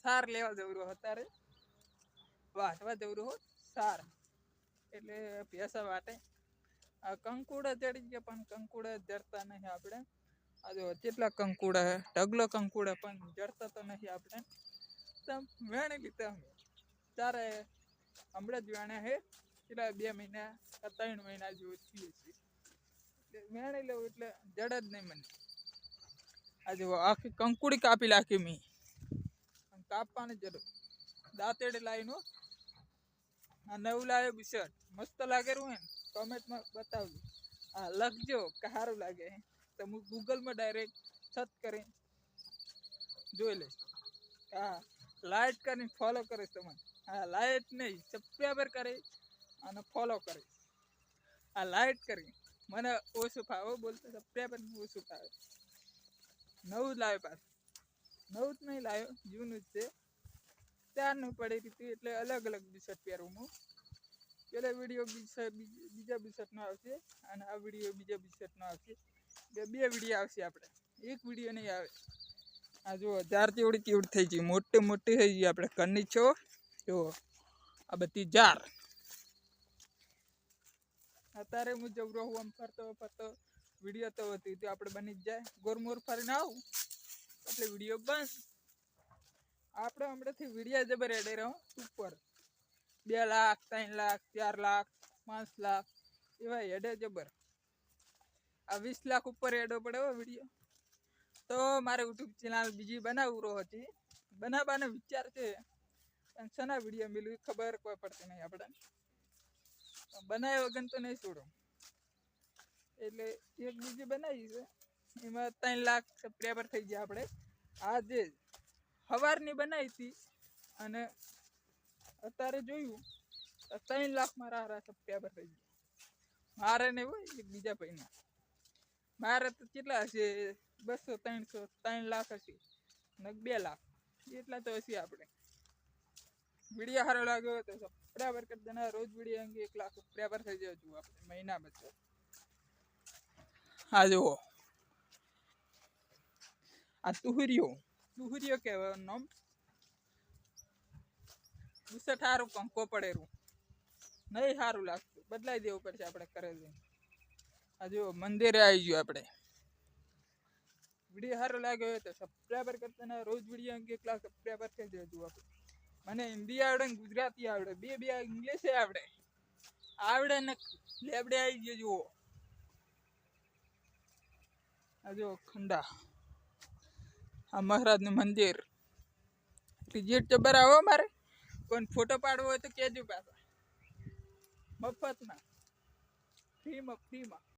સાર લેવા જવું રહ્યો અત્યારે વાટવા જવું રહ્યો સાર એટલે ભેંસા વાટે આ કંકુડા ચડી ગયા પણ કંકુડા જડતા નહીં આપણે આ જો કેટલા કંકુડા હે ઢગલો કંકુડા પણ જડતા તો નહીં આપણે વેણી લીધા અમે તારે હમણાં જ વેણ્યા હે કેટલા 2 મહિના 3 મહિના જેવું થયું છે વેણી લેવું એટલે જડે જ નહીં મને આજે આખી કંકુડી કાપી નાખી મેં કાપવાની જરૂર દાંતેડે લાવીને આ નવું લાવ્યો બિશર્ટ મસ્ત લાગેલું હે ને કમેન્ટમાં બતાવજો હા લખજો કે સારું લાગે તો હું ગૂગલમાં ડાયરેક્ટ સર્ચ કરી જોઈ લઈશ હા લાઈક કરીને ફોલો કરીશ તમને હા લાઈક નહીં સબસ્ક્રાઈબર કરી અને ફોલો કરી આ લાઈક કરી મને ઓછું ફાવે બોલતો સબસ્ક્રાઈબર ઓછું ફાવે નવું જ લાવ્યો પાછું નવું જ નહીં લાવ્યો જૂનું જ છે ત્યારનું પડી હતી એટલે અલગ અલગ બિશર્ટ પહેરું હું પેલા વિડીયો બીજા બિશર્ટનો આવશે અને આ વિડીયો બીજા બિશર્ટનો આવશે બે વિડીયો આવશે આપણે એક વિડીયો નહીં આવે આ જુઓ જાર તેવડી થઈ ગઈ મોટી મોટી થઈ ગઈ આપણે ઘરની છો જુઓ આ બધી જાર અત્યારે હું જવરો હું આમ ફરતો ફરતો વિડીયો તો હતી તો આપણે બની જ જાય ગોરમોર ફરીને આવું એટલે વિડીયો બંધ આપણે હમણાંથી વિડીયો જબર એડે રહો ઉપર 2 લાખ 3 લાખ 4 લાખ 5 લાખ એવા હેડે જબર આ 20 લાખ ઉપર એડો પડે હો વિડીયો તો મારે યુટ્યુબ ચેનલ બીજી બનાવવું હતી બનાવવાનો વિચાર છે પણ શેના વિડીયો મેળવી ખબર કોઈ પડતી નહીં આપણે બનાવ્યા વગર તો નહીં છોડો એટલે એક બીજી બનાવી છે એમાં 3 લાખ સબસ્ક્રાઈબર થઈ ગયા આપણે આજે સવારની બનાવી હતી અને અત્યારે જોયું 3 લાખ મારા હારા સબસ્ક્રાઈબર થઈ ગયા મારે નહીં હોય એક બીજા ભાઈના મારે તો કેટલા હશે 200 300 3 લાખ હશે ને 2 લાખ એટલા તો હશે આપણે વિડીયો સારો લાગ્યો તો સબસ્ક્રાઈબર કરી દેના રોજ વિડીયો અંગે 1 લાખ સબસ્ક્રાઈબર થઈ જાય છું આપણે મહિના બચો આ જુઓ આ તુહરીઓ કહેવાય નામ ગુસ્સે સારું કંકો પડેલું નહીં સારું લાગતું બદલાઈ દેવું પડશે આપણે કરે જઈને આ જુઓ મંદિરે આવી ગયું આપણે વિડીયો સારો લાગ્યો હોય તો સબસ્ક્રાઈબર કરતા રોજ વિડીયો અંગે 1 લાખ સબસ્ક્રાઈબર થઈ જજો આપણે મને હિન્દી આવડે ને ગુજરાતી આવડે બે ઇંગ્લિશ આવડે ને લેબડે આવી ગયો જુઓ આ જો ખંડા આ મહારાજનું મંદિર રિઝલ્ટ જબર આવો મારે કોઈ ફોટો પાડવો હોય તો કહેજો પાછા મફતમાં ફ્રીમાં